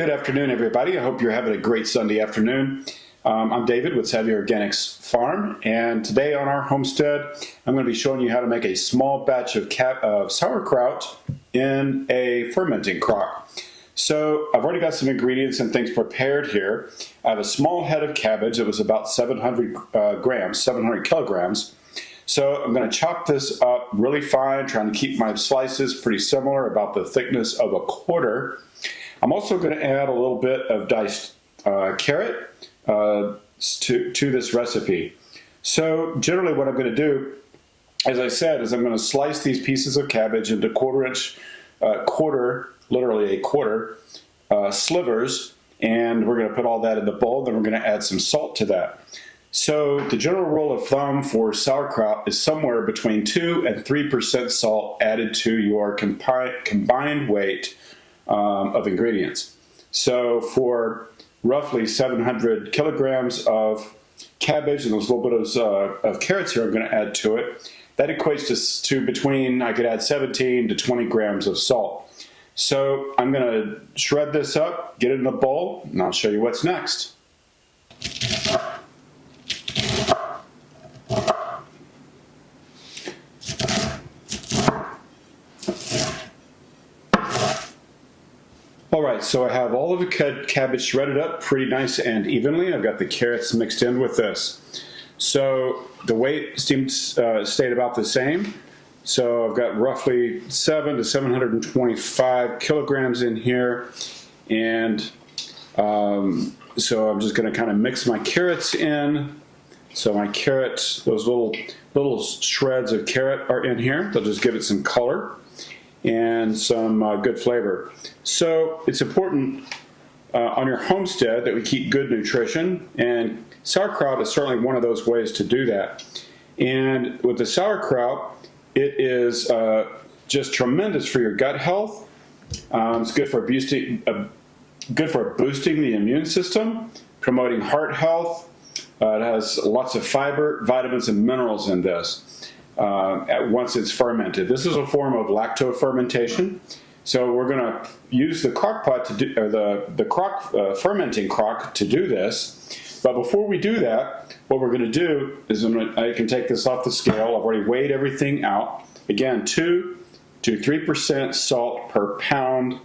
Good afternoon, everybody. I hope you're having a great Sunday afternoon. I'm David with Savvy Organics Farm, and today on our homestead, I'm going to be showing you how to make a small batch of sauerkraut in a fermenting crock. So I've already got some ingredients and things prepared here. I have a small head of cabbage that was about 700 kilograms. So I'm going to chop this up really fine, trying to keep my slices pretty similar, about the thickness of a quarter. I'm also going to add a little bit of diced carrot to this recipe. So generally what I'm going to do, as I said, is I'm going to slice these pieces of cabbage into literally a quarter slivers, and we're going to put all that in the bowl. Then we're going to add some salt to that. So the general rule of thumb for sauerkraut is somewhere between 2 and 3% salt added to your combined weight of ingredients. So for roughly 700 kilograms of cabbage and those little bit of carrots here I'm going to add to it, that equates to between, I could add 17 to 20 grams of salt. So I'm going to shred this up, get it in a bowl, and I'll show you what's next. Alright, so I have all of the cabbage shredded up pretty nice and evenly. I've got the carrots mixed in with this. So the weight stayed about the same. So I've got roughly 700 to 725 kilograms in here. And so I'm just going to kind of mix my carrots in. So my carrots, those little shreds of carrot are in here. They'll just give it some color and some good flavor. So it's important on your homestead that we keep good nutrition, and sauerkraut is certainly one of those ways to do that. And with the sauerkraut, it is just tremendous for your gut health. It's good for boosting the immune system, promoting heart health. It has lots of fiber, vitamins, and minerals in this. Once it's fermented. This is a form of lacto-fermentation. So we're going to use the crock pot to do, or the fermenting crock to do this. But before we do that, what we're going to do is I can take this off the scale. I've already weighed everything out. Again, 2 to 3% salt per pound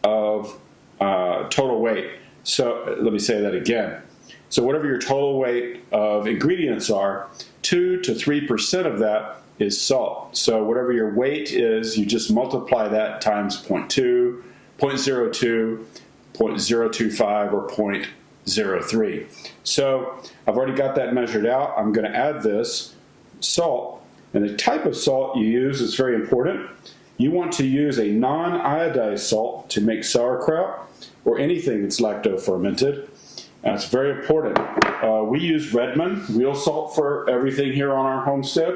of total weight. So let me say that again. So whatever your total weight of ingredients are, 2 to 3% of that is salt. So whatever your weight is, you just multiply that times 0.2, 0.02, 0.025, or 0.03. So I've already got that measured out. I'm going to add this salt. And the type of salt you use is very important. You want to use a non-iodized salt to make sauerkraut or anything that's lacto-fermented. That's very important. We use Redmond real salt for everything here on our homestead,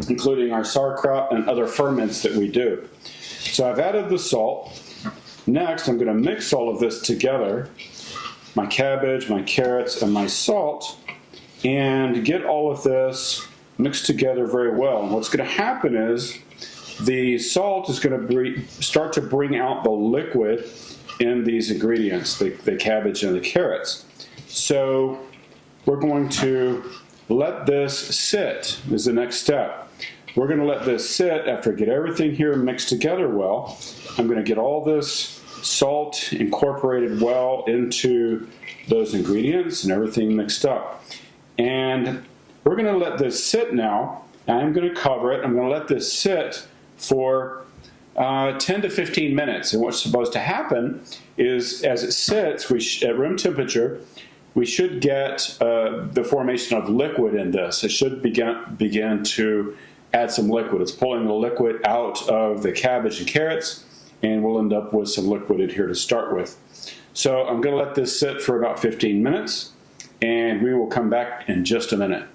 including our sauerkraut and other ferments that we do. So I've added the salt. Next, I'm going to mix all of this together, my cabbage, my carrots, and my salt, and get all of this mixed together very well. And what's going to happen is the salt is going to start to bring out the liquid in these ingredients, the cabbage and the carrots. So we're going to let this sit is the next step. We're going to let this sit after I get everything here mixed together well. I'm going to get all this salt incorporated well into those ingredients and everything mixed up. And we're going to let this sit now. I'm going to cover it. I'm going to let this sit for 10 to 15 minutes. And what's supposed to happen is as it sits at room temperature, we should get the formation of liquid in this. It should begin to add some liquid. It's pulling the liquid out of the cabbage and carrots, and we'll end up with some liquid in here to start with. So I'm going to let this sit for about 15 minutes, and we will come back in just a minute.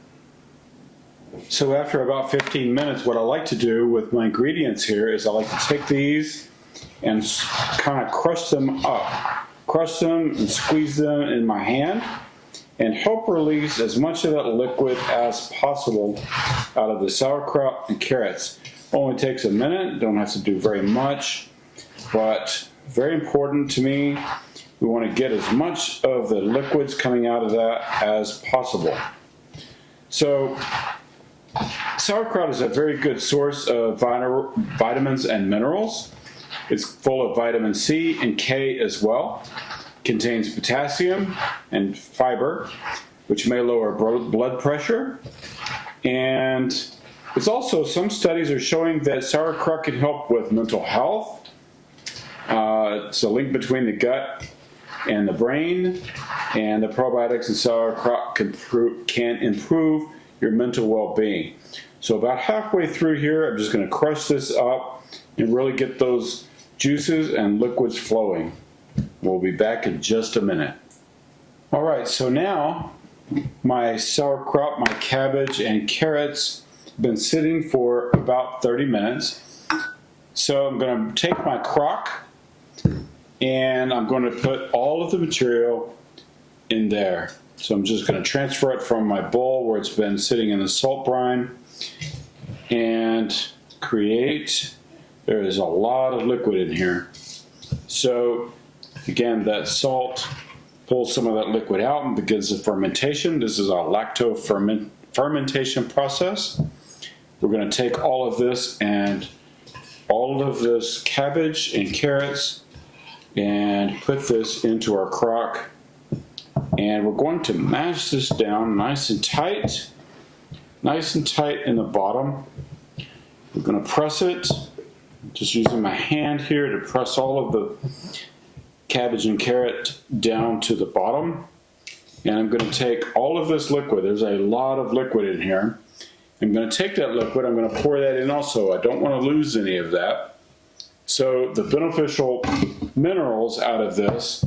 So after about 15 minutes, what I like to do with my ingredients here is I like to take these and kind of crush them up. Crush them and squeeze them in my hand and help release as much of that liquid as possible out of the sauerkraut and carrots. Only takes a minute, don't have to do very much, but very important to me We want to get as much of the liquids coming out of that as possible. So sauerkraut is a very good source of vitamins and minerals. It's full of vitamin C and K as well. Contains potassium and fiber, which may lower blood pressure. And it's also, some studies are showing that sauerkraut can help with mental health. It's a link between the gut and the brain, and the probiotics in sauerkraut can improve your mental well-being. So about halfway through here, I'm just going to crush this up and really get those juices and liquids flowing. We'll be back in just a minute. All right, so now my sauerkraut, my cabbage, and carrots have been sitting for about 30 minutes. So I'm going to take my crock and I'm going to put all of the material in there. So I'm just going to transfer it from my bowl where it's been sitting in the salt brine and create, there is a lot of liquid in here. So again, that salt pulls some of that liquid out and begins the fermentation. This is a fermentation process. We're going to take all of this and all of this cabbage and carrots and put this into our crock. And we're going to mash this down nice and tight in the bottom. We're going to press it, just using my hand here to press all of the cabbage and carrot down to the bottom. And I'm going to take all of this liquid. There's a lot of liquid in here. I'm going to take that liquid, I'm going to pour that in also. I don't want to lose any of that. So the beneficial minerals out of this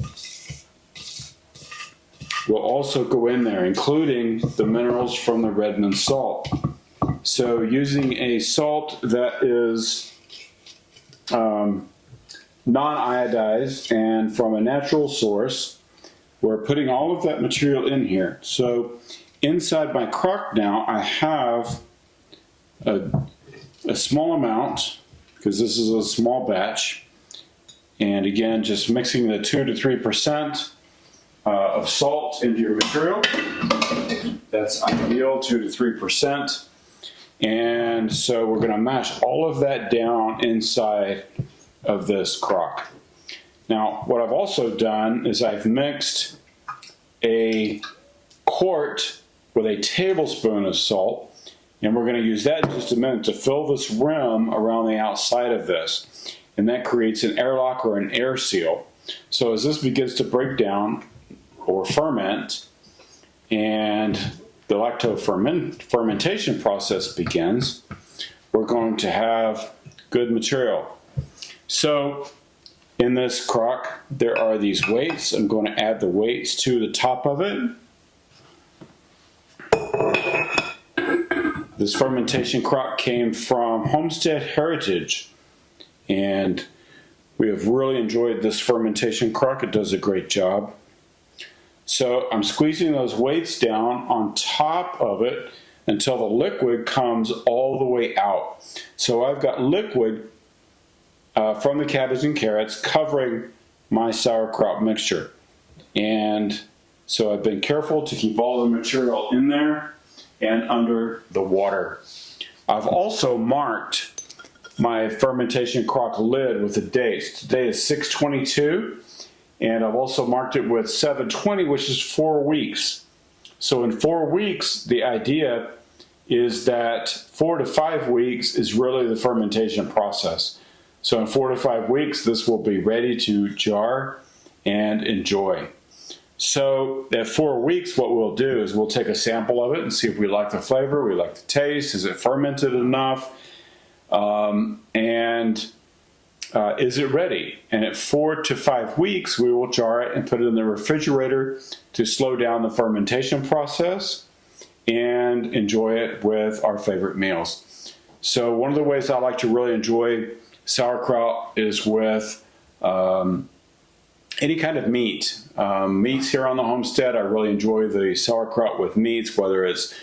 will also go in there, including the minerals from the Redmond salt. So using a salt that is non-iodized and from a natural source, we're putting all of that material in here. So inside my crock now, I have a small amount, because this is a small batch, and again, just mixing the 2 to 3% of salt into your material. That's ideal, 2 to 3%. And so we're going to mash all of that down inside of this crock. Now, what I've also done is I've mixed a quart with a tablespoon of salt, and we're going to use that in just a minute to fill this rim around the outside of this. And that creates an airlock or an air seal. So as this begins to break down or ferment, and the fermentation process begins, we're going to have good material. So in this crock, there are these weights. I'm going to add the weights to the top of it. This fermentation crock came from Homestead Heritage, and we have really enjoyed this fermentation crock. It does a great job. So I'm squeezing those weights down on top of it until the liquid comes all the way out. So I've got liquid from the cabbage and carrots covering my sauerkraut mixture. And so I've been careful to keep all the material in there and under the water. I've also marked my fermentation crock lid with the dates. Today is 6/22, and I've also marked it with 7/20, which is 4 weeks. So in 4 weeks, the idea is that 4 to 5 weeks is really the fermentation process. So in 4 to 5 weeks, this will be ready to jar and enjoy. So at 4 weeks, what we'll do is we'll take a sample of it and see if we like the flavor, we like the taste, is it fermented enough, is it ready? And at 4 to 5 weeks, we will jar it and put it in the refrigerator to slow down the fermentation process and enjoy it with our favorite meals. So one of the ways I like to really enjoy sauerkraut is with any kind of meat. Meats here on the homestead, I really enjoy the sauerkraut with meats, whether it's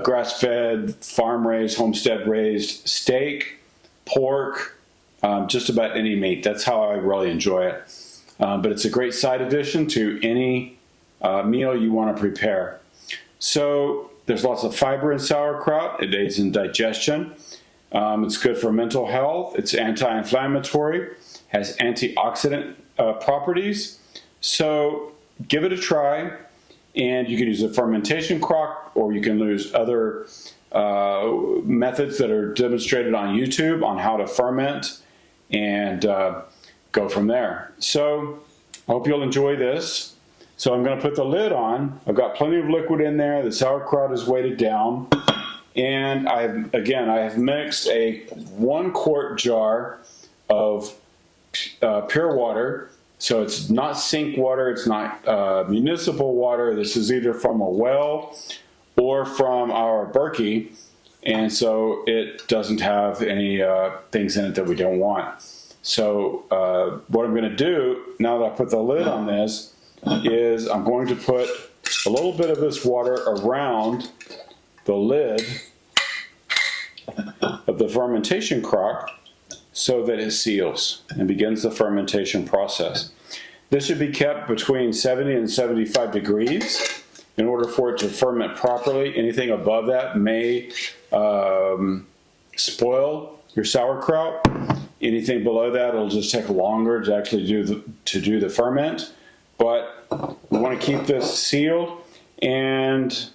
grass-fed, farm-raised, homestead-raised steak, pork, just about any meat. That's how I really enjoy it. but it's a great side addition to any meal you want to prepare. So there's lots of fiber in sauerkraut. It aids in digestion. It's good for mental health. It's anti-inflammatory, has antioxidant properties. So give it a try, and you can use a fermentation crock, or you can use other methods that are demonstrated on YouTube on how to ferment, and go from there. So I hope you'll enjoy this. So I'm going to put the lid on. I've got plenty of liquid in there. The sauerkraut is weighted down. And I have mixed a 1 quart jar of pure water. So it's not sink water, it's not municipal water. This is either from a well or from our Berkey. And so it doesn't have any things in it that we don't want. So what I'm going to do, now that I put the lid on this, is I'm going to put a little bit of this water around the lid of the fermentation crock so that it seals and begins the fermentation process. This should be kept between 70 and 75 degrees in order for it to ferment properly. Anything above that may spoil your sauerkraut. Anything below that will just take longer to actually do the ferment. But we want to keep this sealed, and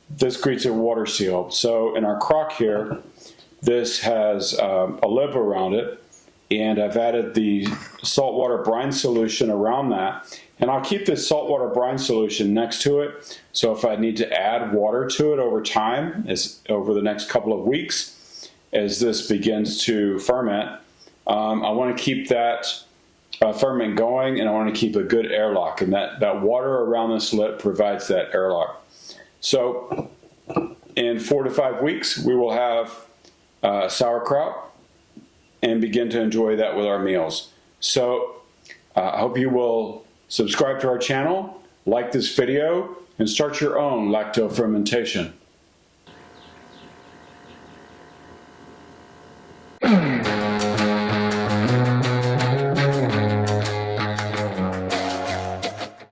this creates a water seal. So in our crock here, this has a lip around it, and I've added the saltwater brine solution around that. And I'll keep this saltwater brine solution next to it, so if I need to add water to it over time, over the next couple of weeks, as this begins to ferment, I want to keep that ferment going, and I want to keep a good airlock, and that water around this lip provides that airlock. So in 4 to 5 weeks, we will have sauerkraut and begin to enjoy that with our meals. So I hope you will subscribe to our channel, like this video, and start your own lacto fermentation.